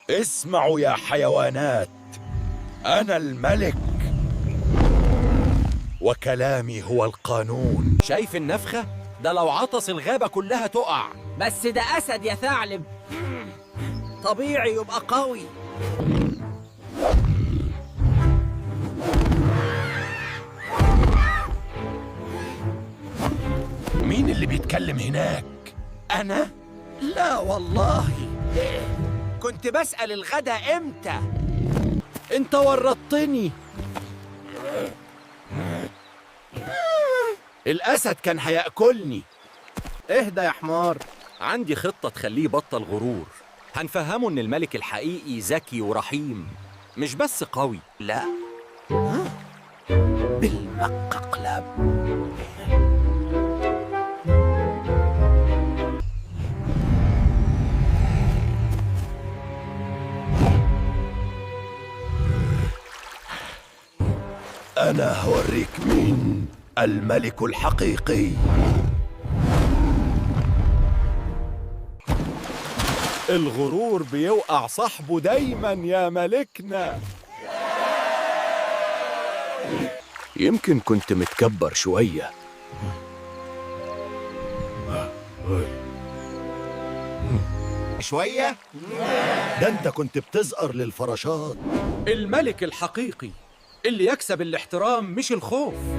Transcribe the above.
اسمعوا يا حيوانات، أنا الملك وكلامي هو القانون. شايف النفخة؟ ده لو عطس الغابة كلها تقع. بس ده أسد يا ثعلب، طبيعي يبقى قوي. مين اللي بيتكلم هناك؟ أنا؟ لا والله. كنت بسأل الغدا إمتى؟ انت ورطتني. الأسد كان هيأكلني. اهدى يا حمار. عندي خطة تخليه يبطل غرور. هنفهمه إن الملك الحقيقي ذكي ورحيم، مش بس قوي. لا، بالمققلب. أنا هوريك مين الملك الحقيقي. الغرور بيوقع صاحبه دايما يا ملكنا. يمكن كنت متكبر شوية. شوية؟ ده انت كنت بتزقر للفراشات. الملك الحقيقي اللي يكسب الاحترام مش الخوف.